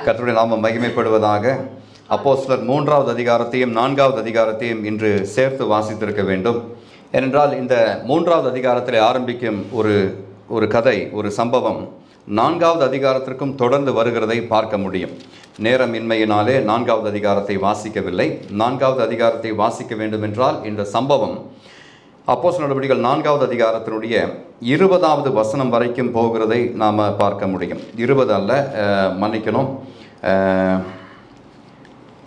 கர்த்தருடைய நாமம் மகிமைப்படுவதாக. அப்போஸ்தலர் 3வது அதிகாரத்தையும் 4வது அதிகாரத்தையும் இன்று சேர்த்து வாசித்திருக்க வேண்டும். ஏனென்றால் இந்த 3வது அதிகாரத்தில் ஆரம்பிக்கும் ஒரு கதை, ஒரு சம்பவம் 4வது அதிகாரத்திற்கும் தொடர்ந்து வருகிறதை பார்க்க முடியும். நேரமின்மையினாலே 4வது அதிகாரத்தை வாசிக்கவில்லை. 4வது அதிகாரத்தை வாசிக்க வேண்டும் என்றால் இந்த சம்பவம் அப்போஸ்தலர் நடவடிக்கைகள் 4வது அதிகாரத்தினுடைய 20வது வசனம் வரைக்கும் போகிறதை நாம் பார்க்க முடியும். 20 அல்ல, மன்னிக்கணும்,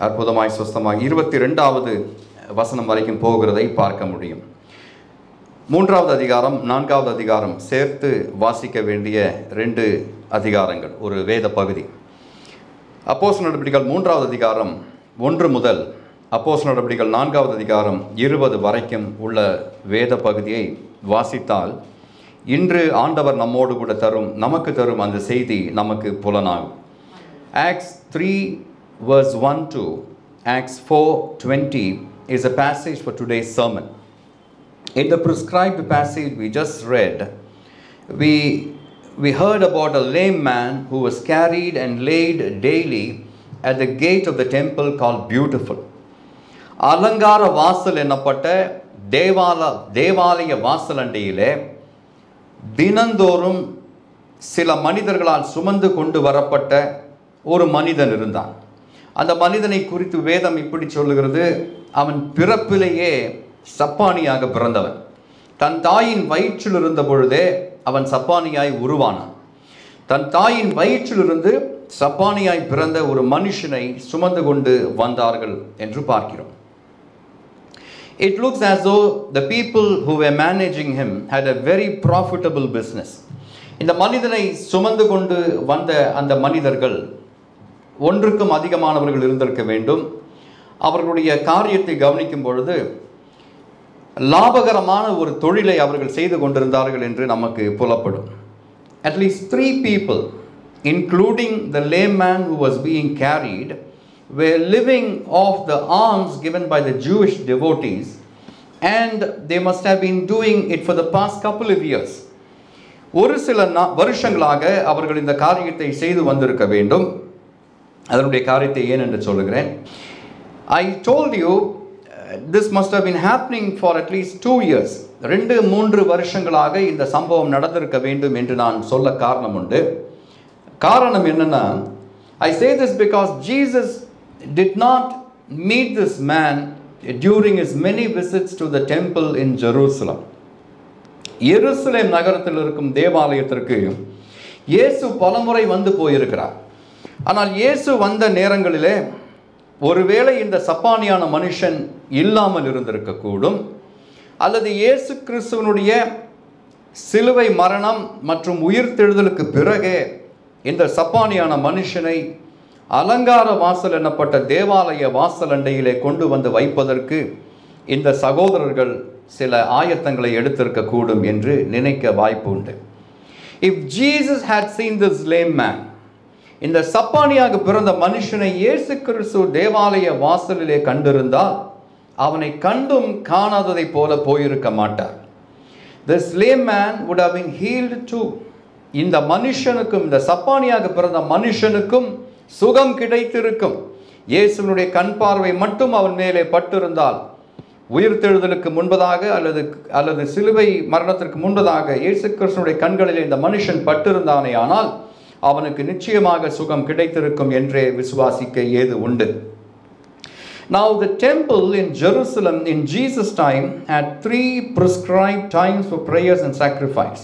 அற்புதமாய் சுஸ்தமாய் 22வது வசனம் வரைக்கும் போகிறதை பார்க்க முடியும். 3வது அதிகாரம் 4வது அதிகாரம் சேர்த்து வாசிக்க வேண்டிய 2 அதிகாரங்கள், ஒரு வேத பகுதி. அப்போஸ்தலர் நடவடிக்கைகள் 3வது அதிகாரம் 1 முதல் அப்போஸ்தலர் நடவடிக்கைகள் 4வது அதிகாரம் 20 வரைக்கும் உள்ள வேத பகுதியை வாசித்தால் இன்று ஆண்டவர் நம்மோடு கூட நமக்கு தரும் அந்த செய்தி நமக்கு புலனாகும். Acts 3 verse 1 to Acts 4:20 is a passage for today's sermon. In the prescribed passage we just read, we heard about a lame man who was carried and laid daily at the gate of the temple called Beautiful. அலங்கார வாசல் என்னப்பட்ட தேவாலய வாசலண்டையிலே தினந்தோறும் சில மனிதர்களால் சுமந்து கொண்டு வரப்பட்ட ஒரு மனிதன் இருந்தான். அந்த மனிதனை குறித்து வேதம் இப்படி சொல்லுகிறது, அவன் பிறப்பிலேயே சப்பானியாக பிறந்தவன். தன் தாயின் வயிற்றில் இருந்த பொழுதே அவன் சப்பானியாய் உருவானான். தன் தாயின் வயிற்றிலிருந்து சப்பானியாய் பிறந்த ஒரு மனுஷனை சுமந்து கொண்டு வந்தார்கள் என்று பார்க்கிறோம். It looks as though the people who were managing him had a very profitable business. இந்த மனிதனை சுமந்து கொண்டு வந்த அந்த மனிதர்கள் ஒன்றுக்கும் அதிகமானவர்கள் இருந்திருக்க வேண்டும். அவர்களுடைய காரியத்தை கவனிக்கும் பொழுது லாபகரமான ஒரு தொழிலை அவர்கள் செய்து கொண்டிருந்தார்கள் என்று நமக்கு புலப்படும். At least 3 people, including the lame man who was being carried, were living off the alms given by the Jewish devotees, and they must have been doing it for the past couple of years. ஒரு சில வருஷங்களாக அவர்கள் இந்த காரியத்தை செய்து வந்திருக்க வேண்டும். அதனுடைய காரியத்தை ஏன் என்று சொல்லுகிறேன். I told you this must have been happening for at least 2 years. 2-3 வருஷங்களாக இந்த சம்பவம் நடந்திருக்க வேண்டும் என்று நான் சொல்ல காரணம் உண்டு. காரணம் என்னன்னா, I say this because Jesus did not meet this man during his many visits to the temple in Jerusalem. எருசலேம் நகரத்தில் இருக்கும் தேவாலயத்திற்கு இயேசு பலமுறை வந்து போயிருக்கிறார். ஆனால் இயேசு வந்த நேரங்களிலே ஒருவேளை இந்த சப்பானியான மனுஷன் இல்லாமல் இருந்திருக்கக்கூடும், அல்லது இயேசு கிறிஸ்துவனுடைய சிலுவை மரணம் மற்றும் உயிர்த்தெழுதலுக்கு பிறகே இந்த சப்பானியான மனுஷனை அலங்கார வாசல் என்னப்பட்ட தேவாலய வாசல் அண்டையிலே கொண்டு வந்து வைப்பதற்கு இந்த சகோதரர்கள் சில ஆயத்தங்களை எடுத்திருக்கக்கூடும் என்று நினைக்க வாய்ப்பு உண்டு. If Jesus had seen this lame man, இந்த சப்பானியாக பிறந்த மனுஷனை இயேசு கிறிஸ்து தேவாலய வாசலிலே கண்டிருந்தால் அவனை கண்டும் காணாததை போல போயிருக்க மாட்டார். This lame man would have been healed too. இந்த மனுஷனுக்கும், இந்த சப்பானியாக பிறந்த மனுஷனுக்கும் சுகம் கிடைத்திருக்கும். இயேசுவினுடைய கண் பார்வை மட்டும் அவன் மேலே பட்டிருந்தால், உயிர்த்தெழுதலுக்கு முன்பதாக அல்லது சிலுவை மரணத்திற்கு முன்பதாக இயேசு கிறிஸ்துவினுடைய கண்களில் இந்த மனுஷன் பட்டிருந்தானே ஆனால் அவனுக்கு நிச்சயமாக சுகம் கிடைத்திருக்கும் என்றே விசுவாசிக்க ஏது உண்டு. Now the temple in Jerusalem in Jesus' time had 3 prescribed times for prayers and sacrifice.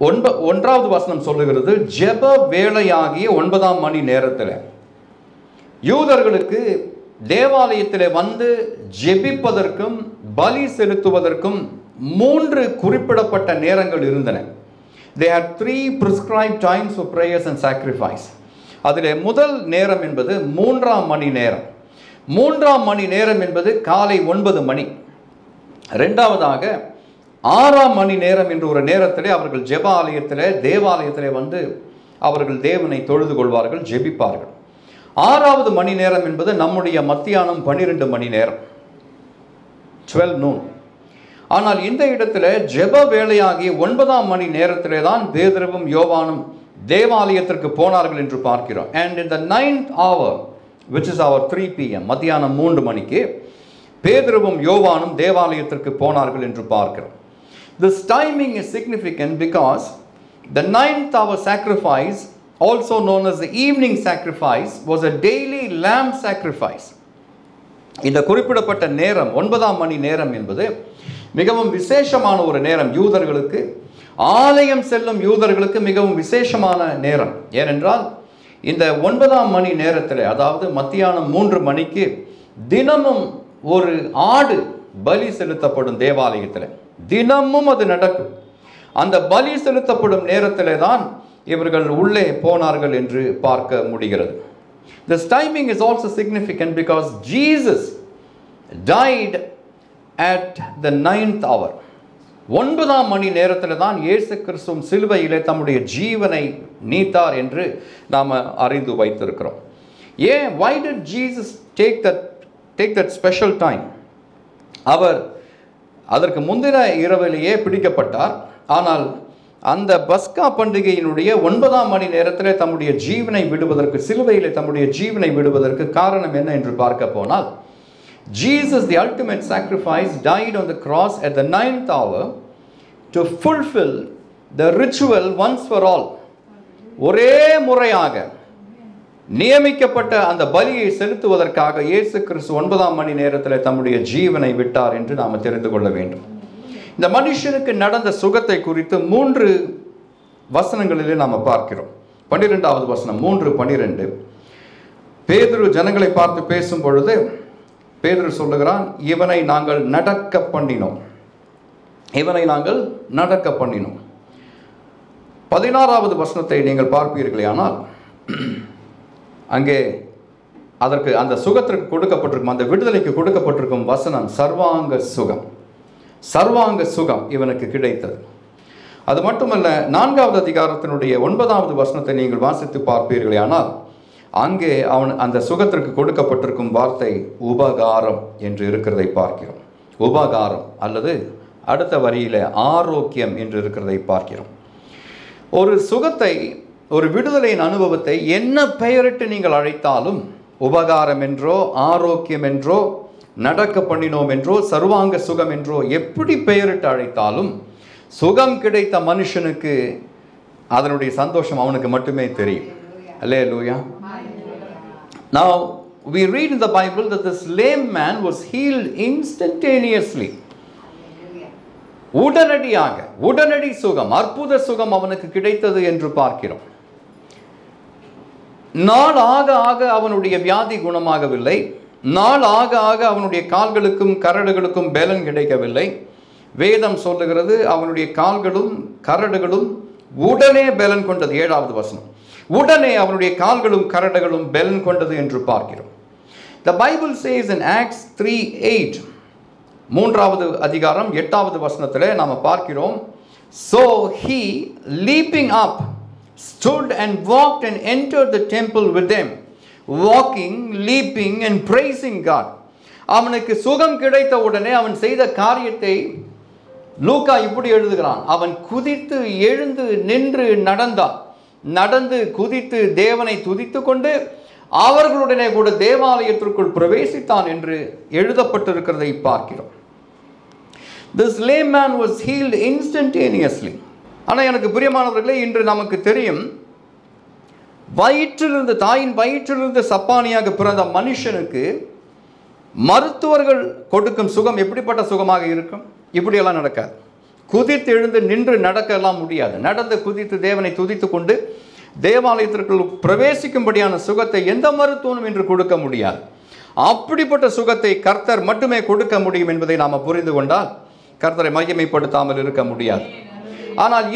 1வது வசனம் சொல்லுகிறது, ஜெப வேளையாகிய 9ஆம் மணி நேரத்தில் யூதர்களுக்கு தேவாலயத்தில் வந்து ஜெபிப்பதற்கும் பலி செலுத்துவதற்கும் 3 குறிப்பிடப்பட்ட நேரங்கள் இருந்தன. They had 3 prescribed times for prayers and sacrifice. அதிலே முதல் நேரம் என்பது 3ஆம் மணி நேரம். 3ஆம் மணி நேரம் என்பது காலை 9 மணி. இரண்டாவதாக 6ஆம் மணி நேரம் என்ற ஒரு நேரத்திலே அவர்கள் தேவாலயத்திலே வந்து அவர்கள் தேவனை தொழுது கொள்வார்கள், ஜெபிப்பார்கள். 6வது மணி நேரம் என்பது நம்முடைய மத்தியானம் 12 மணி நேரம், 12 noon. ஆனால் இந்த இடத்துல ஜெப வேளையாகிய 9ஆம் மணி நேரத்திலே தான் பேதுருவும் யோவானும் தேவாலயத்திற்கு போனார்கள் என்று பார்க்கிறோம். And in the 9th hour, which is our 3 p.m., மத்தியானம் 3 மணிக்கு பேதுருவும் யோவானும் தேவாலயத்திற்கு போனார்கள் என்று பார்க்கிறோம். This timing is significant because the 9th hour sacrifice, also known as the evening sacrifice, was a daily lamb sacrifice. இந்த குறிப்பிடப்பட்ட நேரம் 9ஆம் மணி நேரம் என்பது மிகவும் விசேஷமான ஒரு நேரம். யூதர்களுக்கு, ஆலயம் செல்லும் யூதர்களுக்கு மிகவும் விசேஷமான நேரம். ஏனென்றால் இந்த 9ஆம் மணி நேரத்தில், அதாவது மத்தியானம் 3 மணிக்கு தினமும் ஒரு ஆடு பலி செலுத்தப்படும் தேவாலயத்தில். தினமும் அது நடக்கும். அந்த பலி செலுத்தப்படும் நேரத்தில் தான் இவர்கள் உள்ளே போனார்கள் என்று பார்க்க முடிகிறது. This timing is also significant because Jesus died at the 9th hour. 9ஆம் மணி நேரத்தில் தான் இயேசு கிறிஸ்து சிலுவையிலே தம்முடைய ஜீவனை நீத்தார் என்று நாம் அறிந்து வைத்திருக்கிறோம். ஏன்? Why did Jesus take that special time? அவர் அதற்கு முந்தின இரவிலேயே பிடிக்கப்பட்டார். ஆனால் அந்த பஸ்கா பண்டிகையினுடைய 9ஆம் மணி நேரத்தில் தம்முடைய ஜீவனை விடுவதற்கு, சிலுவையிலே தம்முடைய ஜீவனை விடுவதற்கு காரணம் என்ன என்று பார்க்க போனால், Jesus, the ultimate sacrifice, died on the cross at the 9th hour to fulfill the ritual once for all. ஒரே முறையாக நியமிக்கப்பட்ட அந்த பலியை செலுத்துவதற்காக இயேசு கிறிஸ்து 9ஆம் மணி நேரத்தில் தம்முடைய ஜீவனை விட்டார் என்று நாம் தெரிந்து கொள்ள வேண்டும். இந்த மனுஷனுக்கு நடந்த சுகத்தை குறித்து 3 வசனங்களிலே நாம் பார்க்கிறோம். 12வது வசனம் 3:12. பேதுரு ஜனங்களை பார்த்து பேசும் பொழுது பேதுரு சொல்லுகிறான், இவனை நாங்கள் நடக்க பண்ணினோம். இவனை நாங்கள் நடக்க பண்ணினோம். 16வது வசனத்தை நீங்கள் பார்ப்பீர்களே ஆனால், அங்கே அதற்கு அந்த சுகத்திற்கு கொடுக்கப்பட்டிருக்கும், அந்த விடுதலைக்கு கொடுக்கப்பட்டிருக்கும் வசனம் சர்வாங்க சுகம். சர்வாங்க சுகம் இவனுக்கு கிடைத்தது. அது மட்டுமல்ல, 4வது அதிகாரத்தினுடைய 9வது வசனத்தை நீங்கள் வாசித்து பார்ப்பீர்களே ஆனால், அங்கே அந்த சுகத்திற்கு கொடுக்கப்பட்டிருக்கும் வார்த்தை உபகாரம் என்று இருக்கிறதை பார்க்கிறோம். உபகாரம் அல்லது அடுத்த வரியில ஆரோக்கியம் என்று இருக்கிறதை பார்க்கிறோம். ஒரு சுகத்தை, ஒரு விடுதலையின் அனுபவத்தை என்ன பெயரிட்டு நீங்கள் அழைத்தாலும், உபகாரம் என்றோ, ஆரோக்கியம் என்றோ, நடக்க பண்ணினோம் என்றோ, சர்வாங்க சுகம் என்றோ, எப்படி பெயரிட்டு அழைத்தாலும், சுகம் கிடைத்த மனுஷனுக்கு அதனுடைய சந்தோஷம் அவனுக்கு மட்டுமே தெரியும். அல்லேலூயா. Now we read in the Bible that this lame man was healed instantaneously. உடனடியாக, உடனடி சுகம், அற்புத சுகம் அவனுக்கு கிடைத்தது என்று பார்க்கிறோம். நாள் ஆக ஆக அவனுடைய வியாதி குணமாகவில்லை. நாள் ஆக ஆக அவனுடைய கால்களுக்கும் கரடுகளுக்கும் பலன் கிடைக்கவில்லை. வேதம் சொல்லுகிறது அவனுடைய கால்களும் கரடுகளும் உடனே பலன் கொண்டது. 7வது வசனம், உடனே அவனுடைய கால்களும் கரடுகளும் பலன் கொண்டது என்று பார்க்கிறோம். The Bible says in Acts 3:8, 3வது அதிகாரம் 8வது வசனத்திலே நாம் பார்க்கிறோம், so he leaping up stood and walked and entered the temple with them, walking, leaping and praising God. அவனுக்கு சுகம் கிடைத்த உடனே அவன் செய்த காரியத்தை லூக்கா இப்படி எழுதுகிறான், அவன் குதித்து எழுந்து நின்று நடந்தான். நடந்து குதித்து தேவனை துதித்து கொண்டு அவர்களுடனே கூட தேவாலயத்திற்குள் பிரவேசித்தான் என்று எழுதப்பட்டிருக்கிறதை பார்க்கிறோம். This lame man was healed instantaneously. ஆனால் எனக்கு பிரியமானவர்களே, இன்று நமக்கு தெரியும், வயிற்றிலிருந்து, தாயின் வயிற்றிலிருந்து சப்பானியாக பிறந்த மனுஷனுக்கு மருத்துவர்கள் கொடுக்கும் சுகம் எப்படிப்பட்ட சுகமாக இருக்கும்? இப்படியெல்லாம் நடக்காது. குதித்து எழுந்து நின்று நடக்கலாம் முடியாது. நடந்து குதித்து தேவனை துதித்து கொண்டு தேவாலயத்திற்குள் பிரவேசிக்கும்படியான சுகத்தை எந்த மருத்துவனும் இன்று கொடுக்க முடியாது. அப்படிப்பட்ட சுகத்தை கர்த்தர் மட்டுமே கொடுக்க முடியும் என்பதை நாம் புரிந்து கொண்டால் கர்த்தரை மகிமைப்படுத்தாமல் இருக்க முடியாது. ஆனால்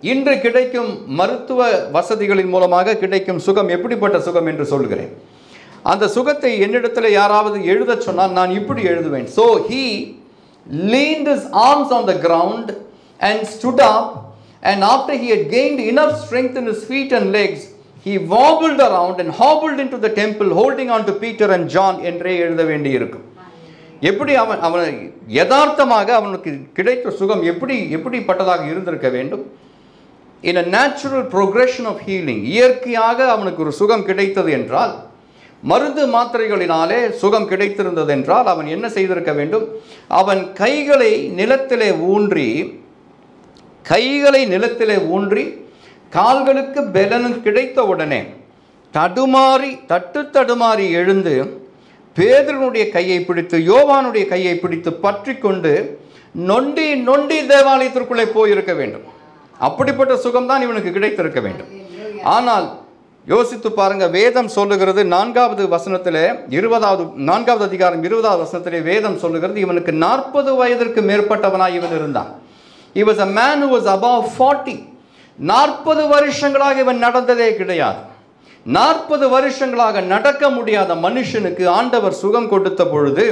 இன்று கிடைக்கும் மருத்துவ வசதிகளின் மூலமாக கிடைக்கும் சுகம் எப்படிப்பட்ட சுகம் என்று சொல்கிறேன். அந்த சுகத்தை என்னிடத்தில் யாராவது எழுத சொன்னால் நான் இப்படி எழுதுவேன். So he leaned his arms on the ground and stood up, and after he had gained enough strength in his feet and legs, he wobbled around and hobbled into the temple holding on to Peter and John என்றே எழுத வேண்டி இருக்கும். எப்படி அவன் யதார்த்தமாக அவனுக்கு கிடைத்த சுகம் எப்படிப்பட்டதாக இருந்திருக்க வேண்டும்? in a natural progression of healing, இயற்கையாக அவனுக்கு ஒரு சுகம் கிடைத்தது என்றால், மருந்து மாத்திரைகளினாலே சுகம் கிடைத்திருந்தது என்றால், அவன் என்ன செய்திருக்க வேண்டும்? அவன் கைகளை நிலத்திலே ஊன்றி கால்களுக்கு பலன் கிடைத்த உடனே தடுமாறி எழுந்து பேதுருனுடைய கையை பிடித்து, யோவானுடைய கையை பிடித்து பற்றி கொண்டு நொண்டி தேவாலயத்திற்குள்ளே போயிருக்க வேண்டும். அப்படிப்பட்ட சுகம்தான் இவனுக்கு கிடைத்திருக்க வேண்டும். ஆனால் யோசித்து பாருங்க, வேதம் சொல்லுகிறது 4வது வசனத்திலே 4வது அதிகாரம் 20வது வசனத்திலே வேதம் சொல்லுகிறது, இவனுக்கு 40 வயதிற்கு மேற்பட்டவனாய் இவன் இருந்தான். He was a man who was above 40. 40 வருஷங்களாக இவன் நடந்ததே கிடையாது. 40 வருஷங்களாக நடக்க முடியாத மனுஷனுக்கு ஆண்டவர் சுகம் கொடுத்த பொழுது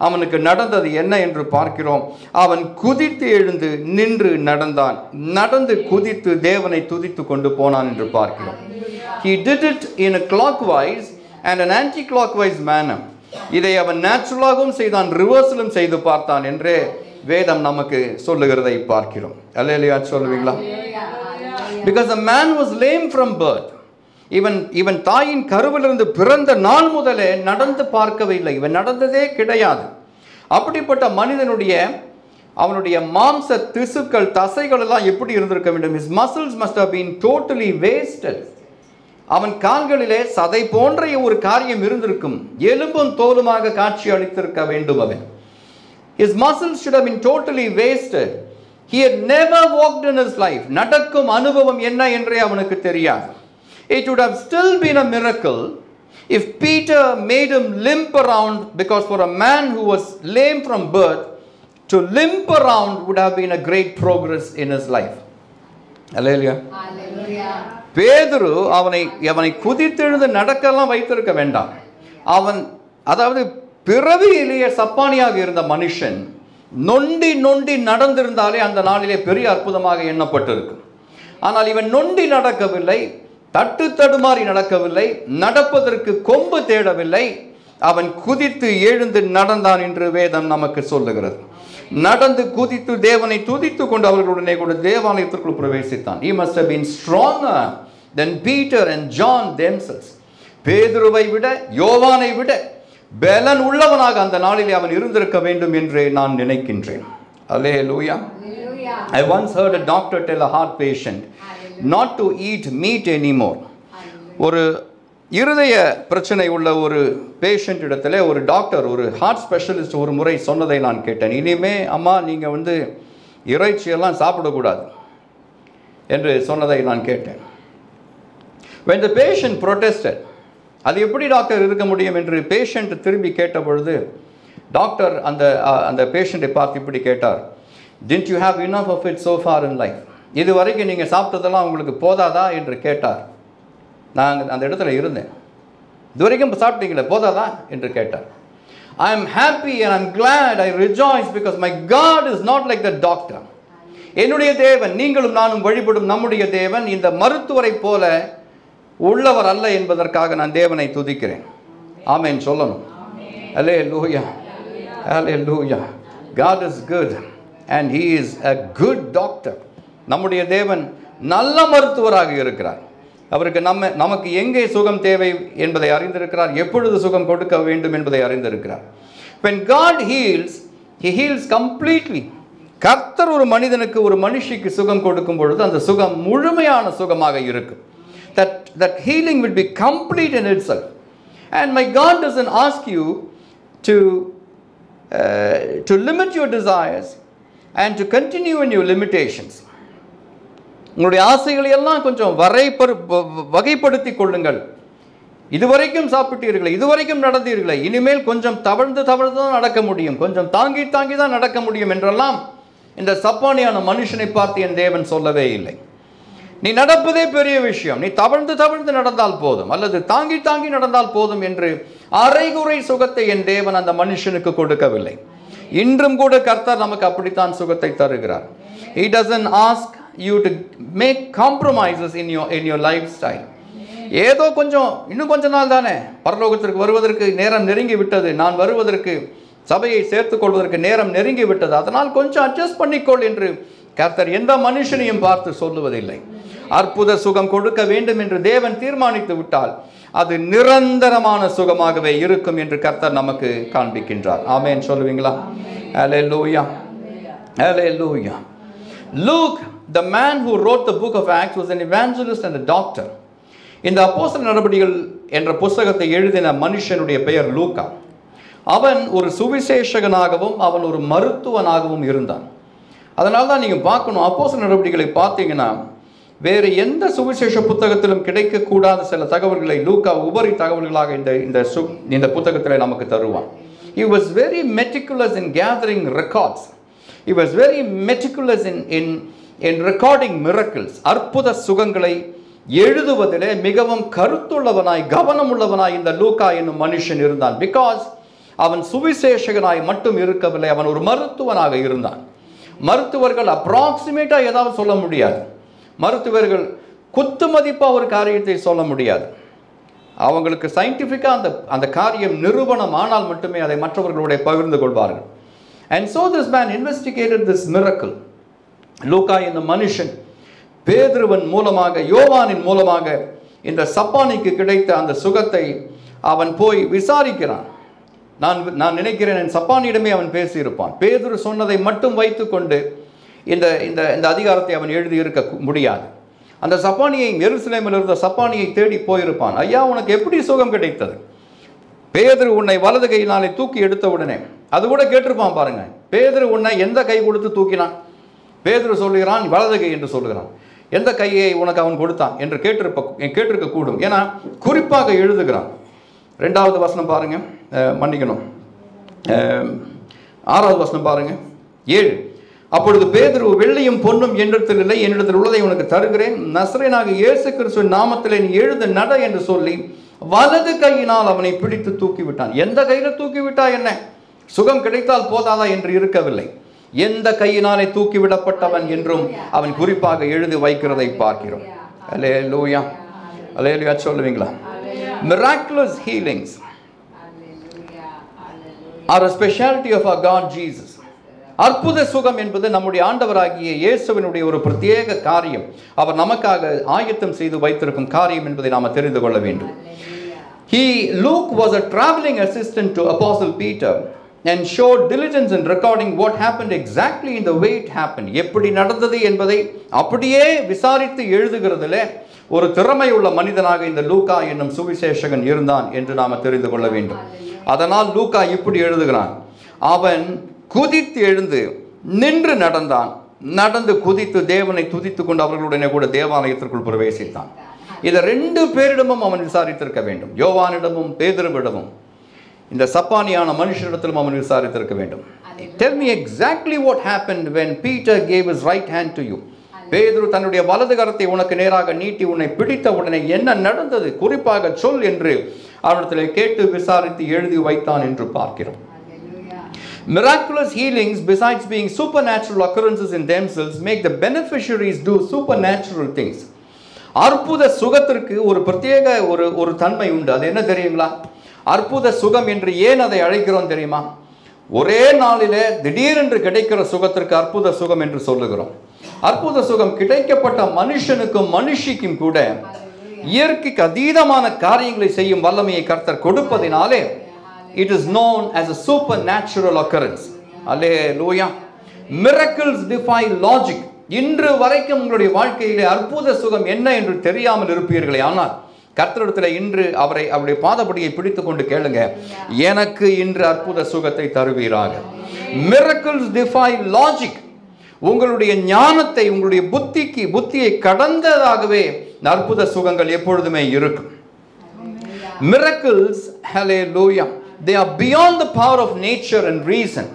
அவனுக்கு நடந்தது என்ன என்று பார்க்கிறோம். அவன் குதித்து எழுந்து நின்று நடந்தான். நடந்து குதித்து தேவனை துதித்து கொண்டு போனான் என்று பார்க்கிறோம். He did it in a clockwise and an anti-clockwise manner. இதை அவன் நேச்சுரலாகவும் செய்தான், ரிவர்ஸிலும் செய்து பார்த்தான் என்றே வேதம் நமக்கு சொல்லுகிறதை பார்க்கிறோம். அல்லேலூயா சொல்லுவீங்களா? Because the man was lame from birth. இவன் தாயின் கருவிலிருந்து பிறந்த நாள் முதலே நடந்து பார்க்கவில்லை. இவன் நடந்ததே கிடையாது. அப்படிப்பட்ட மனிதனுடைய அவனுடைய மாம்ச திசுக்கள், தசைகள் எல்லாம் எப்படி இருந்திருக்க வேண்டும்? His muscles must have been totally wasted. அவன் கால்களிலே சதை போன்ற ஒரு காரியம் இருந்திருக்கும். எலும்பும் தோலுமாக காட்சி அளித்திருக்க வேண்டும் அவன். His muscles should have been totally wasted. He had never walked in his life. நடக்கும் அனுபவம் என்ன என்றே அவனுக்கு தெரியாது. It would have still been a miracle if Peter made him limp around, because for a man who was lame from birth, to limp around would have been a great progress in his life. Hallelujah. Hallelujah. பேதுரு அவனை குதித்தெழுந்து நடக்கலாம் வைத்திருக்க வேண்டாம். அதாவது பிறவியிலேயே சப்பானியாக இருந்த மனுஷன் நொண்டி நடந்திருந்தாலே அந்த நாளிலே பெரிய அற்புதமாக எண்ணப்பட்டிருக்கும். ஆனால் இவன் நொண்டி நடக்கவில்லை, தடுமாறி நடக்கவில்லை, நடப்பதற்கு கொம்பு தேடவில்லை. அவன் குதித்து எழுந்து நடந்தான் என்று வேதம் நமக்கு சொல்லுகிறது. நடந்து குதித்து தேவனை துதித்து கொண்டு அவர்களுடனே கூட தேவாலயத்திற்குள் பிரவேசித்தான். He must have been stronger than Peter and John themselves. பேதுருவை விட, யோவானை விட பலன் உள்ளவனாக அந்த நாளிலே அவன் இருந்திருக்க வேண்டும் என்று நான் நினைக்கின்றேன். Hallelujah. I once heard a doctor tell a heart patient not to eat meat anymore. ஒரு இருதய பிரச்சனை உள்ள ஒரு பேஷண்ட் இடத்துல ஒரு டாக்டர், ஒரு ஹார்ட் ஸ்பெஷலிஸ்ட் ஒரு முறை சொன்னதை நான் கேட்டேன். இனிமே அம்மா நீங்கள் இறைச்சியெல்லாம் சாப்பிடக்கூடாது என்று சொன்னதை நான் கேட்டேன். When the patient protested, அது எப்படி டாக்டர் இருக்க முடியும் என்று பேஷண்ட் திரும்பி கேட்ட பொழுது டாக்டர் அந்த பேஷண்ட்டை பார்த்து இப்படி கேட்டார், Didn't you have enough of it so far in life? இது வரைக்கும் நீங்கள் சாப்பிட்டதெல்லாம் உங்களுக்கு போதாதா என்று கேட்டார். நான் அந்த இடத்துல இருந்தேன். இது வரைக்கும் சாப்பிட்டீங்களே போதாதா என்று கேட்டார். I am happy and I am glad, I rejoice because my God is not like the doctor. என்னுடைய தேவன், நீங்களும் நானும் வழிபடும் நம்முடைய தேவன் இந்த மருத்துவரை போல உள்ளவர் அல்ல என்பதற்காக நான் தேவனை துதிக்கிறேன். ஆமென் சொல்லணும். Hallelujah. Hallelujah. God is good and he is a good doctor. நம்முடைய தேவன் நல்ல மருத்துவராக இருக்கிறார். அவருக்கு நமக்கு எங்கே சுகம் தேவை என்பதை அறிந்திருக்கிறார். எப்பொழுது சுகம் கொடுக்க வேண்டும் என்பதை அறிந்திருக்கிறார். When God heals, he heals completely. கர்த்தர் ஒரு மனிதனுக்கு, ஒரு மனுஷிக்கு சுகம் கொடுக்கும் பொழுது அந்த சுகம் முழுமையான சுகமாக இருக்கும். That healing will be complete in itself. And my God doesn't ask you to limit your desires and to continue in your limitations. உங்களுடைய ஆசைகளை எல்லாம் கொஞ்சம் வகைப்படுத்தி கொள்ளுங்கள். இதுவரைக்கும் சாப்பிட்டீர்களே, இதுவரைக்கும் நடந்தீர்களே, இனிமேல் கொஞ்சம் தவழ்ந்து தான் நடக்க முடியும், கொஞ்சம் தாங்கி தான் நடக்க முடியும் என்றெல்லாம் இந்த சப்பானியான மனுஷனை பார்த்து என் தேவன் சொல்லவே இல்லை. நீ நடப்பதே பெரிய விஷயம், நீ தவழ்ந்து நடந்தால் போதும், அல்லது தாங்கி நடந்தால் போதும் என்று அரைகுறை சுகத்தை என் தேவன் அந்த மனுஷனுக்கு கொடுக்கவில்லை. இன்றும் கூட கர்த்தர் நமக்கு அப்படித்தான் சுகத்தை தருகிறார். He doesn't ask you to make compromises in your lifestyle. ஏதோ இன்னும் கொஞ்ச நாள் தானே, பரலோகத்திற்கு வருவதற்கு நேரம் நெருங்கி விட்டது, நான் வருவதற்கு சபையை சேர்த்துக் கொள்வதற்கு நேரம் நெருங்கி விட்டது, அதனால் கொஞ்சம் அட்ஜஸ்ட் பண்ணிக்கொள் என்று கர்த்தர் எந்த மனுஷனையும் பார்த்து சொல்லுவதில்லை. அற்புத சுகம் கொடுக்க வேண்டும் என்று தேவன் தீர்மானித்து விட்டால் அது நிரந்தரமான சுகமாகவே இருக்கும் என்று கர்த்தர் நமக்கு காண்பிக்கின்றார். ஆமென் சொல்லுவீங்களா? ஹல்லேலூயா, ஹல்லேலூயா. Luke, the man who wrote the book of Acts, was an evangelist and a doctor. இந்த அப்போஸ்தலர் நடபடிகள் என்ற புத்தகத்தை எழுதின மனுஷனுடைய பெயர் லூக்கா. அவன் ஒரு சுவிசேஷகனாகவும் அவன் ஒரு மருத்துவனாகவும் இருந்தான். அதனால தான் நீங்கள் பார்க்கணும், அப்போஸ்தலர் நடபடிகளை பார்த்தீங்கன்னா வேறு எந்த சுவிசேஷ புத்தகத்திலும் கிடைக்கக்கூடாத சில தகவல்களை லூக்கா உபரி தகவல்களாக இந்த புத்தகத்தில் நமக்கு தருவான். He was very meticulous in gathering records. He was very meticulous in recording miracles. அற்புத சுகங்களை எழுதுவதிலே மிகவும் கருத்துள்ளவனாய் கவனமுள்ளவனாய் இந்த லூக்கா என்னும் மனுஷன் இருந்தான். பிகாஸ் அவன் சுவிசேஷகனாய் மட்டும் இருக்கவில்லை, அவன் ஒரு மருத்துவனாக இருந்தான். மருத்துவர்கள் அப்ராக்சிமேட்டாக ஏதாவது சொல்ல முடியாது. மருத்துவர்கள் குத்து மதிப்பாக ஒரு காரியத்தை சொல்ல முடியாது. அவங்களுக்கு சயின்டிஃபிக்காக அந்த காரியம் நிரூபணம் ஆனால் மட்டுமே அதை மற்றவர்களுடைய பகிர்ந்து கொள்வார்கள். And so this man investigated this miracle. லூக்கா என்னும் மனுஷன் பேதுருவின் மூலமாக யோவானின் மூலமாக இந்த சப்பானிக்கு கிடைத்த அந்த சுகத்தை அவன் போய் விசாரிக்கிறான். நான் நினைக்கிறேன் என் சப்பானியிடமே அவன் பேசியிருப்பான். பேதுரு சொன்னதை மட்டும் வைத்துக்கொண்டு இந்த அதிகாரத்தை அவன் எழுதி இருக்க முடியாது. அந்த சப்பானியை எருசலேமில் இருந்த சப்பானியை தேடி போயிருப்பான். ஐயா, உனக்கு எப்படி சுகம் கிடைத்தது? பேதுரு உன்னை வலது கையினாலே தூக்கி எடுத்த உடனே அது கூட கேட்டிருப்பான் பாருங்க. பேதுரு உன்னை எந்த கை கொடுத்து தூக்கினான்? பேதுரு சொல்லுகிறான் வலது கை என்று சொல்லுகிறான். எந்த கையை உனக்கு அவன் கொடுத்தான் என்று கேட்டிருக்க கூடும். ஏன்னா குறிப்பாக எழுதுகிறான். 2வது வசனம் பாருங்க, மன்னிக்கணும், 6வது வசனம் பாருங்க, 7. அப்பொழுது பேதுரு, வெள்ளியும் பொன்னும் என்னிடத்தில் இல்லை, என்னிடத்தில் உள்ளதை உனக்கு தருகிறேன், நசரேயனாகிய இயேசு கிறிஸ்துவின் நாமத்திலே நீ எழுந்து நட என்று சொல்லி வலது கையினால் அவனை பிடித்து தூக்கி விட்டான். எந்த கையில தூக்கி விட்டா என்ன? சுகம் கிடைத்தால் போதாதா என்று இருக்கவில்லை. எந்த கையினாலே தூக்கி விடப்பட்டவன் என்றும் அவன் குறிப்பாக எழுதி வைக்கிறதை பார்க்கிறோம். அல்லேலூயா, அல்லேலூயா சொல்லுவீங்களா? Miraculous healings are a specialty of our God Jesus. அற்புத சுகம் என்பது நம்முடைய ஆண்டவராகிய இயேசுவினுடைய ஒரு பிரத்யேக காரியம். அவர் நமக்காக ஆயத்தம் செய்து வைத்திருக்கும் காரியம் என்பதை நாம் தெரிந்து கொள்ள வேண்டும். Luke was a traveling assistant to Apostle Peter and showed diligence in recording what happened exactly in the way it happened. எப்படி நடந்தது என்பதை அப்படியே விசாரித்து எழுதுகிறதிலே ஒரு திறமை உள்ள மனிதனாக இந்த லூக்கா என்னும் சுவிசேஷகன் இருந்தான் என்று நாம் தெரிந்து கொள்ள வேண்டும். அதனால் லூக்கா இப்படி எழுதுகிறான். அவன் குதித்து எழுந்து நின்று நடந்தான், நடந்து குதித்து தேவனை துதித்து கொண்டு அவர்களுடனே கூட தேவாலயத்திற்குள் பிரவேசித்தான். இதை 2 பேரிடமும் அவன் விசாரித்திருக்க வேண்டும். யோவானிடமும் பேதுருவிடமும் இந்த சப்பானியான மனுஷனிடத்திலும் அவன் விசாரித்திருக்க வேண்டும். Tell me exactly what happened when Peter gave his right hand to you. பேதுரு தன்னுடைய வலது கரத்தை உனக்கு நேராக நீட்டி உன்னை பிடித்த உடனே என்ன நடந்தது குறிப்பாக சொல் என்று அவனிடத்தில் கேட்டு விசாரித்து எழுதி வைத்தான் என்று பார்க்கிறோம். Miraculous healings, besides being supernatural occurrences in themselves, make the beneficiaries do supernatural things. அற்புத சுகத்திற்கு ஒரு பிரத்யேக ஒரு தன்மை உண்டு. அது என்ன தெரியுங்களா? அற்புத சுகம் என்று ஏன் அதை அழைக்கிறோம் தெரியுமா? ஒரே நாளிலே திடீரென்று கிடைக்கிற சுகத்திற்கு அற்புத சுகம் என்று சொல்லுகிறோம். அற்புத சுகம் கிடைக்கப்பட்ட மனுஷனுக்கும் மனுஷிக்கும் கூட இயற்கைக்கு அதீதமான காரியங்களை செய்யும் வல்லமையை கர்த்தர் கொடுப்பதினாலே it is known as a supernatural occurrence. Hallelujah. Miracles defy logic. இன்று வரைக்கும் உங்களுடைய வாழ்க்கையிலே அற்புத சுகம் என்ன என்று தெரியாமல் இருப்பீர்களே, ஆனால் கர்த்தரிடத்தில் இன்று அவருடைய பாதப்படியை பிடித்துக் கொண்டு கேளுங்க, எனக்கு இன்று அற்புத சுகத்தை தருவீராக. Miracles defy logic. உங்களுடைய ஞானத்தை, உங்களுடைய புத்தியை கடந்ததாகவே அற்புத சுகங்கள் எப்பொழுதுமே இருக்கும். Miracles, hallelujah, they are beyond the power of nature and reason.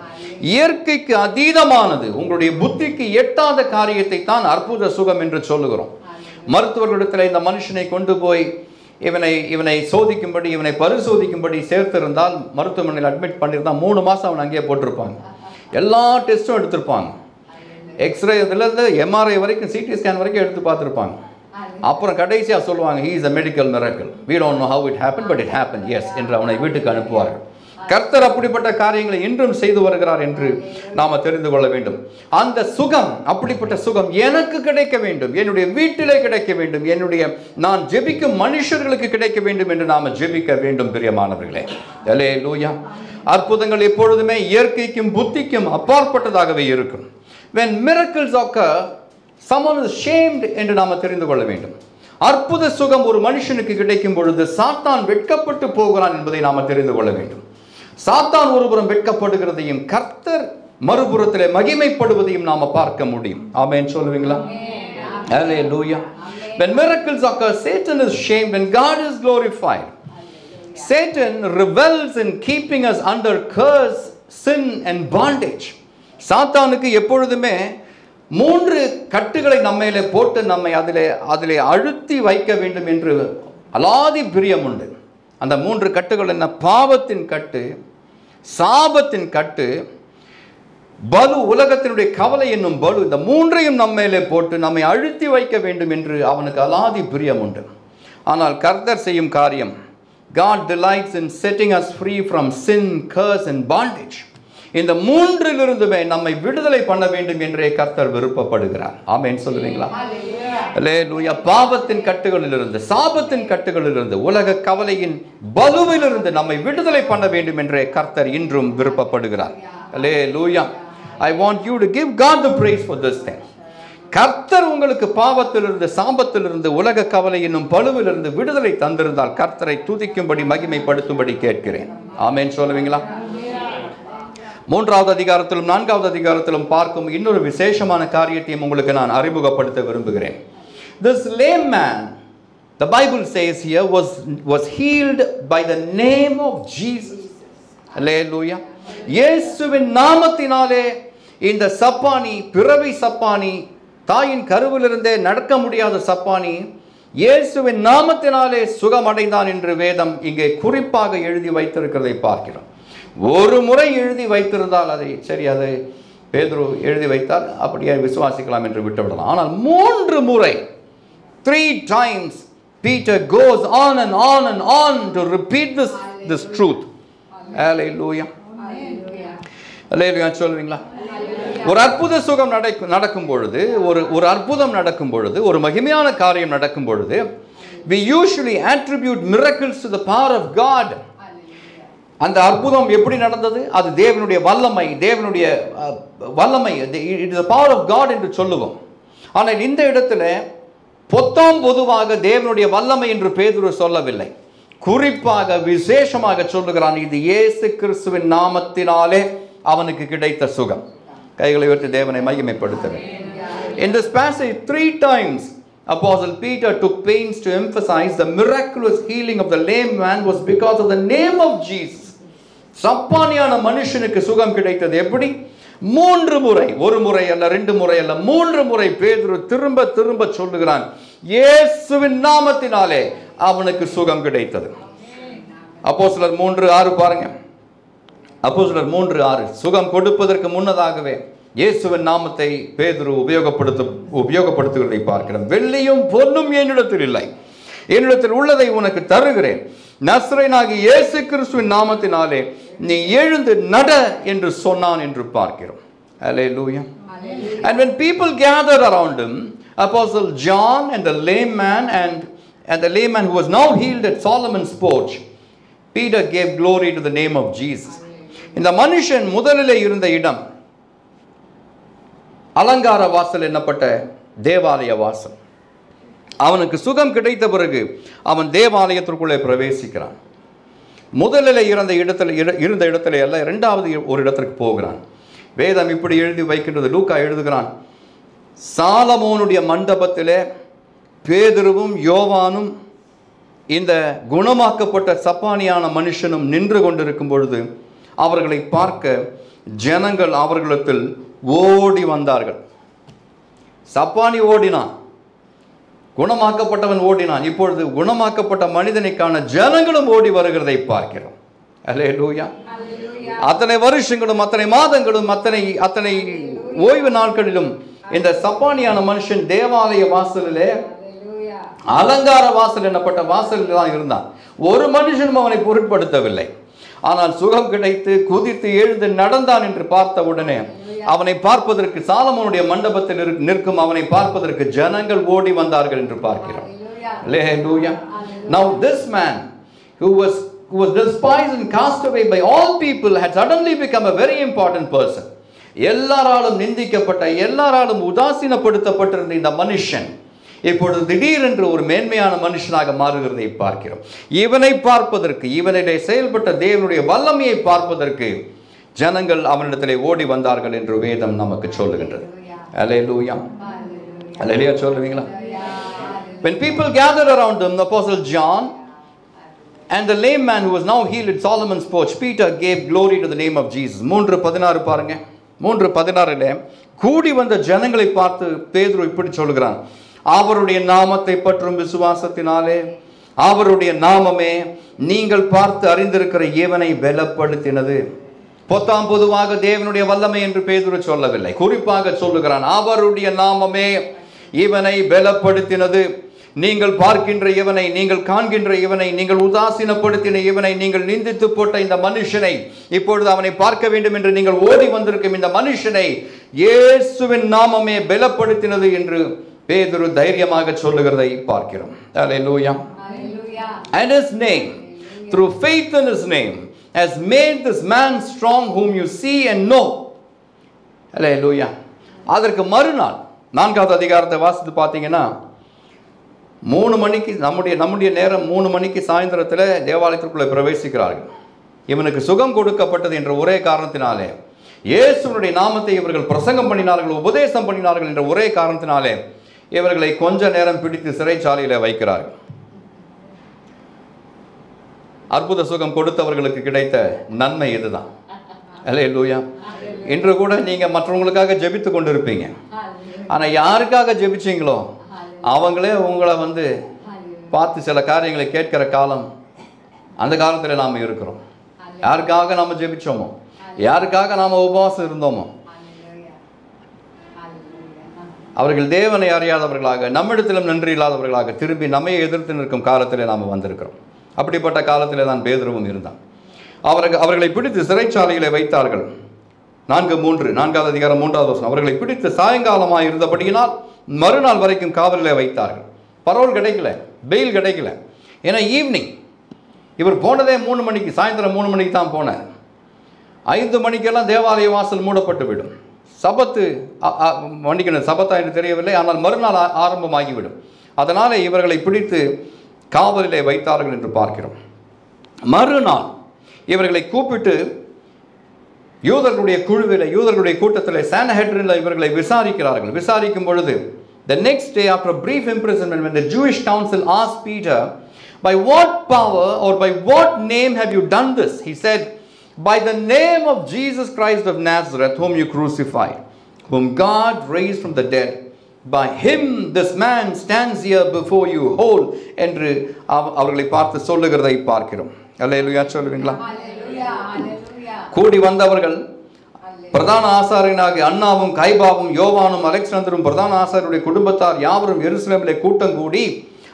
இயற்கைக்கு அதீதமானது, உங்களுடைய புத்திக்கு எட்டாத காரியத்தை தான் அற்புத சுகம் என்று சொல்லுகிறோம். மருத்துவர்களிடத்தில் இந்த மனுஷனை கொண்டு போய் இவனை சோதிக்கும்படி, இவனை பரிசோதிக்கும்படி சேர்த்திருந்தால், மருத்துவமனையில் அட்மிட் பண்ணியிருந்தால் 3 மாதம் அவன் அங்கேயே போட்டிருப்பாங்க. எல்லா டெஸ்ட்டும் எடுத்திருப்பாங்க. எக்ஸ்ரே இதுலேருந்து எம்ஆர்ஐ வரைக்கும், சிடி ஸ்கேன் வரைக்கும் எடுத்து பார்த்துருப்பாங்க. அப்புறம் கடைசியாக சொல்லுவாங்க, he is a medical miracle, we don't know how it happened but it happened, yes என்று அவனை வீட்டுக்கு அனுப்புவார்கள். கர்த்தர் அப்படிப்பட்ட காரியங்களை இன்றும் செய்து வருகிறார் என்று நாம தெரிந்து கொள்ள வேண்டும். அந்த சுகம், அப்படிப்பட்ட சுகம் எனக்கு கிடைக்க வேண்டும், என்னுடைய வீட்டிலே கிடைக்க வேண்டும், நான் ஜெபிக்கும் மனுஷர்களுக்கு கிடைக்க வேண்டும் என்று நாம ஜெபிக்க வேண்டும் பிரியமானவர்களே. அல்லேலூயா. அற்புதங்கள் எப்பொழுதுமே இயற்கைக்கும் புத்திக்கும் அப்பாற்பட்டதாகவே இருக்கும். When miracles occur, someone is shamed என்று நாம தெரிந்து கொள்ள வேண்டும். அற்புத சுகம் ஒரு மனுஷனுக்கு கிடைக்கும் பொழுது சாத்தான் வெட்கப்பட்டு போகிறான் என்பதை நாம தெரிந்து கொள்ள வேண்டும். சாத்தான் ஒருபுறம் வெட்கப்படுகிறதையும் கர்த்தர் மறுபுறத்திலே மகிமைப்படுவதையும் நாம பார்க்க முடியும். ஆமென் சொல்லுவீங்களா? ஹல்லேலூயா. When miracles occur, Satan is shamed and God is glorified. Satan revels in keeping us under curse, sin and bondage. சாத்தானுக்கு எப்பொழுதுமே 3 கட்டுகளை நம்மையிலே போட்டு நம்மை அதிலே அழுத்தி வைக்க வேண்டும் என்று அலாதி பிரியம் உண்டு. அந்த 3 கட்டுகள் என்ன? பாவத்தின் கட்டு, சாபத்தின் கட்டு, பலு, உலகத்தினுடைய கவலை என்னும் பலு. இந்த 3ஐயும் நம்மையிலே போட்டு நம்மை அழுத்தி வைக்க வேண்டும் என்று அவனுக்கு அலாதி பிரியம் உண்டு. ஆனால் கர்த்தர் செய்யும் காரியம், God delights in setting us free from sin, curse and bondage. இந்த 3லிருந்துமே நம்மை விடுதலை பண்ண வேண்டும் என்றே கர்த்தர் விருப்பப்படுகிறார். ஆமென் சொல்லுவீங்களா? அல்லேலூயா. பாவத்தின் கட்டுகளிலிருந்து, சாபத்தின் கட்டுகளிலிருந்து, உலக கவலையின் பலுவிலிருந்து நம்மை விடுதலை பண்ண வேண்டும் என்றே கர்த்தர் இன்றும் விருப்பப்படுகிறார். அல்லேலூயா. I want you to give God the praise for this thing. கர்த்தர் உங்களுக்கு பாவத்திலிருந்து, சாபத்திலிருந்து, உலக கவலை என்னும் பலுவிலிருந்து விடுதலை தந்திருந்தால் கர்த்தரை துதிக்கும்படி, மகிமைப்படுத்தும்படி கேட்கிறேன். ஆமென் சொல்லுவீங்களா? 3வது அதிகாரத்திலும் 4வது அதிகாரத்திலும் பார்க்கும் இன்னொரு விசேஷமான காரியத்தையும் உங்களுக்கு நான் அறிமுகப்படுத்த விரும்புகிறேன். This lame man, the Bible says here, was healed by the name of Jesus. Hallelujah. இயேசுவின் நாமத்தினாலே இந்த சப்பானி, பிறவி சப்பானி, தாயின் கருவிலிருந்தே நடக்க முடியாத சப்பானி இயேசுவின் நாமத்தினாலே சுகமடைந்தான் என்று வேதம் இங்கே குறிப்பாக எழுதி வைத்திருக்கிறதை பார்க்கிறோம். ஒரு முறை எழுதி வைத்திருந்தால் அதை பேதுரு எழுதி வைத்தால் அப்படியே விசுவாசிக்கலாம் என்று விட்டுவிடலாம். ஆனால் 3 முறை, 3 times Peter goes on and on and on to repeat this truth. Hallelujah. Hallelujah சொல்வீங்களா? ஒரு அற்புத சுகம் நடக்கும் பொழுது, ஒரு அற்புதம் நடக்கும் பொழுது, ஒரு மகிமையான காரியம் நடக்கும் பொழுது, we usually attribute miracles to the power of God. அந்த அற்புதம் எப்படி நடந்தது? அது தேவனுடைய வல்லமை, it is the power of God என்று சொல்லுவோம். ஆனால் இந்த இடத்துல பொதுவாக தேவனுடைய வல்லமை என்று பேதுரு சொல்லவில்லை. குறிப்பாக விசேஷமாக சொல்லுகிறான், இது இயேசு கிறிஸ்துவின் நாமத்தினாலே அவனுக்கு கிடைத்த சுகம். கைகளை உயர்த்தி தேவனை மகிமைப்படுத்துவேன். In this passage 3 times Apostle Peter took pains to emphasize the miraculous healing of the lame man was because of the name of Jesus. சப்பானியான மனுஷனுக்கு சுகம் கிடைத்தது எப்படி? 3 முறை, 1 முறை அல்ல, 2 முறை அல்ல, 3 முறை பேதுரு திரும்ப திரும்ப சொல்லுகிறான், இயேசுவின் நாமத்தினாலே அவனுக்கு சுகம் கிடைத்தது. அப்போஸ்தலர் 3:6 பாருங்க. அப்போஸ்தலர் 3:6 சுகம் கொடுப்பதற்கு முன்னதாகவே இயேசுவின் நாமத்தை பேதுரு உபயோகப்படுத்துகிறதை பார்க்கிறோம். வெள்ளியும் பொன்னும் என்னிடத்தில் இல்லை, என்னிடத்தில் உள்ளதை உனக்கு தருகிறேன், நசரேயனாகிய இயேசு கிறிஸ்துவின் நாமத்தினாலே நீ எழுந்து நட என்று சொன்னான் என்று பார்க்கிறோம். Hallelujah. And when people gathered around him, Apostle John and the lame man and the lame man who was now healed at Solomon's porch, Peter gave glory to the name of Jesus. இந்த மனுஷன் முதலிலே இருந்த இடம் அலங்கார வாசல் என்னப்பட்ட தேவாலய வாசல். அவனுக்கு சுகம் கிடைத்த பிறகு அவன் தேவாலயத்திற்குள்ளே பிரவேசிக்கிறான். முதலில் இருந்த இடத்துல அல்ல, 2வது ஒரு இடத்திற்கு போகிறான். வேதம் இப்படி எழுதி வைக்கின்றது. லூக்கா எழுதுகிறான், சாலமோனுடைய மண்டபத்திலே பேதுருவும் யோவானும் இந்த குணமாக்கப்பட்ட சப்பானியான மனுஷனும் நின்று கொண்டிருக்கும் பொழுது அவர்களை பார்க்க ஜனங்கள் அவர்களிடத்தில் ஓடி வந்தார்கள். சப்பானி ஓடினான், குணமாக்கப்பட்டவன் ஓடினான். இப்பொழுது குணமாக்கப்பட்ட மனிதனுக்கான ஜனங்களும் ஓடி வருகிறதை பார்க்கிறோம். அல்லேலூயா. அத்தனை வருஷங்களும், அத்தனை மாதங்களும், அத்தனை ஓய்வு நாட்களிலும் இந்த சப்பானியான மனுஷன் தேவாலய வாசலிலே, அலங்கார வாசல் என்னப்பட்ட வாசலில் தான் இருந்தான். ஒரு மனுஷனும் அவனை பொருட்படுத்தவில்லை. ஆனால் சுகம் கிடைத்து குதித்து எழுந்து நடந்தான் என்று பார்த்த உடனே அவனை பார்ப்பதற்கு சாலமோனுடைய மண்டபத்தில் நிற்கும் அவனை பார்ப்பதற்கு ஜனங்கள் ஓடி வந்தார்கள் என்று பார்க்கிறோம். Hallelujah. Now this man who was despised and cast away by all people had suddenly become a very important person. எல்லாராலும் நிந்திக்கப்பட்ட, எல்லாராலும் உதாசீனப்படுத்தப்பட்டிருந்த இந்த மனுஷன் இப்பொழுது திடீரென்று ஒரு மேன்மையான மனுஷனாக மாறுகிறதை பார்க்கிறோம். இவனை பார்ப்பதற்கு, இவனிடையே செயல்பட்ட தேவனுடைய வல்லமையை பார்ப்பதற்கு ஜனங்கள் அவனிடத்திலே ஓடி வந்தார்கள் என்று வேதம் நமக்கு சொல்லுகின்றது. அல்லேலூயா, அல்லேலூயா சொல்லுவீங்களா? When people gathered around him, the apostle John and the lame man who was now healed at Solomon's porch, Peter gave glory to the name of Jesus. 3:16 பாருங்க. 3:16 கூடி வந்த ஜனங்களை பார்த்து பேதுரு இப்படி சொல்கிறான், அவருடைய நாமத்தை பற்றும் விசுவாசத்தினாலே அவருடைய நாமமே நீங்கள் பார்த்து அறிந்திருக்கிற இவனை பலப்படுத்தினது. பொதுவாக தேவனுடைய வல்லமை என்று பேதுரு சொல்லவில்லை, குறிப்பாக சொல்லுகிறான் அவருடைய நாமமே இவனை பலப்படுத்தினது. நீங்கள் பார்க்கின்ற இவனை, நீங்கள் காண்கின்ற இவனை, நீங்கள் உதாசீனப்படுத்தின இவனை, நீங்கள் நிந்தித்து போட்ட இந்த மனுஷனை, இப்பொழுது அவனை பார்க்க வேண்டும் என்று நீங்கள் ஓடி வந்திருக்கும் இந்த மனுஷனை இயேசுவின் நாமமே பலப்படுத்தினது என்று பேதுரு தைரியமாக சொல்லுகிறதை பார்க்கிறோம். Hallelujah. And his name, through faith in his name, has made this man strong whom you see and know. Hallelujah. அதற்கு மறுநாள் 4வது அதிகாரத்தை வாசித்து பார்த்தீங்கன்னா 3 மணிக்கு நம்முடைய நேரம் 3 மணிக்கு சாயந்தரத்தில் தேவாலயத்திற்குள்ளே பிரவேசிக்கிறார்கள். இவனுக்கு சுகம் கொடுக்கப்பட்டது என்ற ஒரே காரணத்தினாலே, இயேசுவினுடைய நாமத்தை இவர்கள் பிரசங்கம் பண்ணினார்கள், உபதேசம் பண்ணினார்கள் என்ற ஒரே காரணத்தினாலே இவர்களை கொஞ்ச நேரம் பிடித்து சிறைச்சாலையில் வைக்கிறார்கள். அற்புத சுகம் கொடுத்தவர்களுக்கு கிடைத்த நன்மை இதுதான். அல்லேலூயா. இன்று கூட நீங்க மற்றவங்களுக்காக ஜெபித்து கொண்டிருப்பீங்க, ஆனா யாருக்காக ஜெபிச்சீங்களோ அவங்களே உங்களை பார்த்து சில காரியங்களை கேட்கிற காலம் அந்த காலத்தில் நாம் இருக்கிறோம். யாருக்காக நாம் ஜெபிச்சோமோ, யாருக்காக நாம் உபவாசம் இருந்தோமோ, அவர்கள் தேவனை அறியாதவர்களாக, நம்மிடத்திலும் நன்றி இல்லாதவர்களாக திரும்பி நம்மை எதிர்த்து நிற்கும் காலத்தில் நாம் வந்திருக்கிறோம். அப்படிப்பட்ட காலத்தில் தான் பேதுருவும் இருந்தான். அவர்களை பிடித்து சிறைச்சாலையிலே வைத்தார்கள். 4வது அதிகாரம் 3வது வசனம். அவர்களை பிடித்து சாயங்காலமாக இருந்தபடியினால் மறுநாள் வரைக்கும் காவலில் வைத்தார்கள். பரோல் கிடைக்கல, பெயில் கிடைக்கல. ஏன்னா ஈவினிங் இவர் போனதே 3 மணிக்கு, சாயந்தரம் 3 மணிக்கு தான் போனார். 5 மணிக்கெல்லாம் தேவாலய வாசல் மூடப்பட்டு விடும். சபத்து மன்னிக்கணும், சபத்தா என்று தெரியவில்லை, ஆனால் மறுநாள் ஆரம்பமாகிவிடும். அதனாலே இவர்களை பிடித்து காவலிலே வைத்தார்கள் என்று பார்க்கிறோம். மறுநாள் இவர்களை கூப்பிட்டு யூதர்களுடைய குழுவில், யூதர்களுடைய கூட்டத்தில் சானஹெட்ரின்ல இவர்களை விசாரிக்கிறார்கள். விசாரிக்கும் பொழுது the next day after a brief imprisonment, when the Jewish council asked Peter, by what power or by what name have you done this? He said, by the name of Jesus Christ of Nazareth, whom you crucified, whom God raised from the dead. By him this man stands here before you whole என்று அவர்களை பார்த்து சொல்லுகிறதை பார்க்கிறோம். அல்லேலூயா சொல்லுவீங்களா? கூடி வந்தவர்கள் பிரதான ஆசாரியனாகிய அன்னாவும் கைபாவும் யோவானும் அலெக்சாந்தரும் பிரதான ஆசாரியருடைய குடும்பத்தார் யாவரும் எருசலேமிலே கூட்டம் கூடி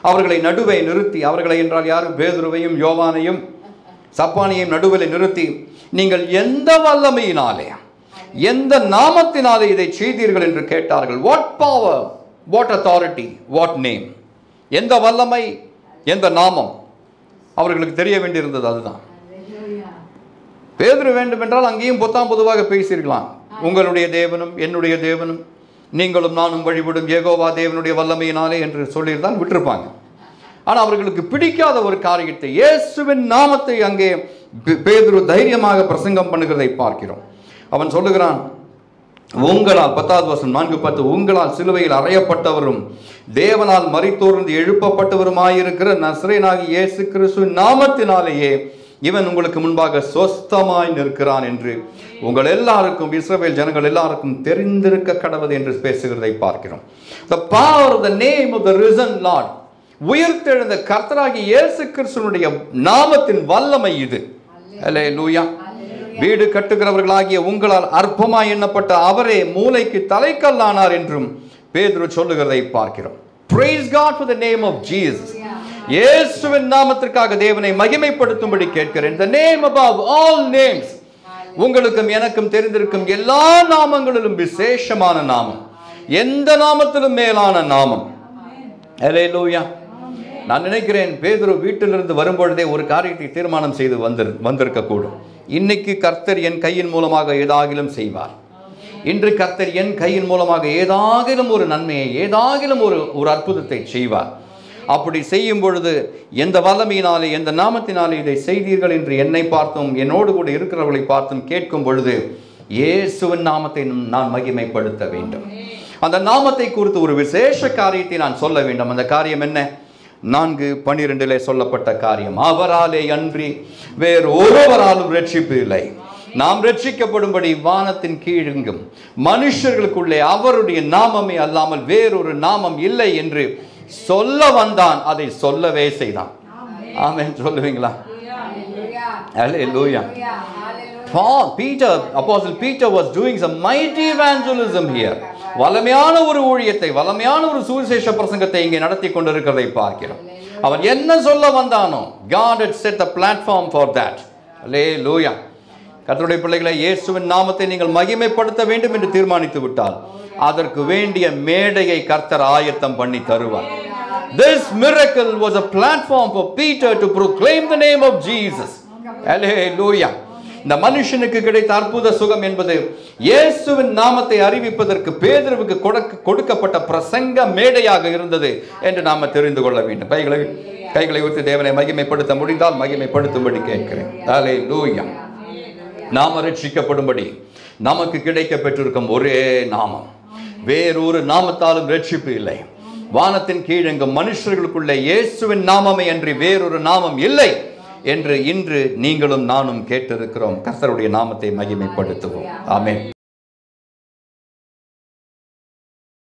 அவர்களை நடுவே நிறுத்தி, அவர்களை என்றால் யாரும் பேதுருவையும் யோவானையும் சப்பானியையும் நடுவில் நிறுத்தி, நீங்கள் எந்த வல்லமையினாலே எந்த நாமத்தினாலே இதை செய்தீர்கள் என்று கேட்டார்கள். Watt power, what authority, what name, எந்த வல்லமை, எந்த நாமம் அவர்களுக்கு தெரிய வேண்டியிருந்தது. அதுதான் பேதுரு வேண்டுமென்றால் அங்கேயும் பொதுவாக பேசியிருக்கலாம். உங்களுடைய தேவனும் என்னுடைய தேவனும் நீங்களும் நானும் வழிபடும் யெகோவா தேவனுடைய வல்லமையினாலே என்று சொல்லியிருந்தான் விட்டிருப்பாங்க. ஆனால் அவர்களுக்கு பிடிக்காத ஒரு காரியத்தை, இயேசுவின் நாமத்தை அங்கே பேதுரு தைரியமாக பிரசங்கம் பண்ணுகிறதை பார்க்கிறோம். அவன் சொல்லுகிறான், உங்களால் 10வது வசனம் 4:10, உங்களால் சிலுவையில் அறையப்பட்டவரும் தேவனால் மரித்தோர்ந்து எழுப்பப்பட்டவருமாயிருக்கிற நசரேயனாகிய இயேசு கிறிஸ்துவின் நாமத்தினாலேயே இவன் உங்களுக்கு முன்பாக சொஸ்தமாய் நிற்கிறான் என்று உங்கள் எல்லாருக்கும், இஸ்ரவேல் ஜனங்கள் எல்லாருக்கும் தெரிந்திருக்க கடவுது என்று பேசுகிறதை பார்க்கிறோம். The power of the name of the risen Lord, உயிர்த்தெழுந்த கர்த்தராகிய இயேசு கிறிஸ்துவினுடைய நாமத்தின் வல்லமை இது. அல்லேலூயா. வீடு கட்டுகிறவர்களாகிய உங்களால் அற்பமாய் எண்ணப்பட்ட அவரே மூலைக்கு தலைக்கல்லானார் என்றும் பேதுரு சொல்லுகிறதை பார்க்கிறோம். Praise God for the name of Jesus. இயேசுவின் நாமத்திற்காக தேவனை மகிமைப்படுத்தும்படி கேட்கிறேன். the name above all names. உங்களுக்கும் எனக்கும் தெரிந்திருக்கும் எல்லா நாமங்களிலும் விசேஷமான நாமம், எந்த நாமத்திலும் மேலான நாமம். அல்லேலூயா. நான் நினைக்கிறேன் பேதுரு வீட்டிலிருந்து வரும்பொழுதே ஒரு காரியத்தை தீர்மானம் செய்து வந்திருக்க கூடும். இன்னைக்கு கர்த்தர் என் கையின் மூலமாக ஏதாகிலும் செய்வார். இன்று கர்த்தர் என் கையின் மூலமாக ஏதாகிலும் ஒரு நன்மையை, ஏதாகிலும் ஒரு அற்புதத்தை செய்வார். அப்படி செய்யும் பொழுது எந்த வல்லமையினாலே, எந்த நாமத்தினாலே இதை செய்தீர்கள் என்று என்னை பார்த்தும் என்னோடு கூட இருக்கிறவர்களை பார்த்தும் கேட்கும் பொழுது இயேசுவின் நாமத்தை நான் மகிமைப்படுத்த வேண்டும். அந்த நாமத்தை குறித்து ஒரு விசேஷ காரியத்தை நான் சொல்ல வேண்டும். அந்த காரியம் என்ன? 4:12 சொல்லப்பட்ட காரியம். அவராலே அன்றி வேறு ஒருவராலும் ரட்சிப்பு இல்லை. நாம் ரட்சிக்கப்படும்படி வானத்தின் கீழெங்கும் மனுஷர்களுக்குள்ளே அவருடைய நாமமே அல்லாமல் வேறொரு நாமம் இல்லை என்று சொல்ல வந்தான். அதை சொல்லவே செய்தான். ஆமென். சொல்லுவீங்களா? Hallelujah. Apostle Peter was doing some mighty evangelism here. வல்லமையான ஒரு ஊழியத்தை, வல்லமையான ஒரு சுவிசேஷ பிரசங்கத்தை இங்கே நடத்தி கொண்டிருக்கிறதை பார்க்கிறோம். அவன் என்ன சொல்ல வந்தானோ, God had set the platform for that. Hallelujah. கர்த்தருடைய பிள்ளைகளை, இயேசுவின் நாமத்தை நீங்கள் மகிமைப்படுத்த வேண்டும் என்று தீர்மானித்து விட்டால் அதற்கு வேண்டிய மேடையை கர்த்தர் ஆயத்தம் பண்ணி தருவார். This miracle was a platform for Peter to proclaim the name of Jesus. Hallelujah. இந்த மனுஷனுக்கு கிடைத்த அற்புத சுகம் என்பது இயேசுவின் நாமத்தை அறிவிப்பதற்கு பேதுருவுக்கு கொடுக்கப்பட்ட பிரசங்க மேடையாக இருந்தது என்று நாம தெரிந்து கொள்ள வேண்டும். கைகளை உயர்த்தி தேவனை மகிமைப்படுத்த முடிந்தால் மகிமைப்படுத்தும்படி கேட்கிறேன். ஹல்லேலூயா. நாம ரட்சிக்கப்படும்படி நமக்கு கிடைக்க பெற்றிருக்கும் ஒரே நாமம், வேறொரு நாமத்தாலும் ரட்சிப்பு இல்லை. வானத்தின் கீழெங்கும் மனுஷர்களுக்குள்ளே இயேசுவின் நாமமே அன்றி வேறொரு நாமம் இல்லை என்று இன்று நீங்களும் நானும் கேட்டிருக்கிறோம். கர்த்தருடைய நாமத்தை மகிமைப்படுத்துவோம். ஆமென்.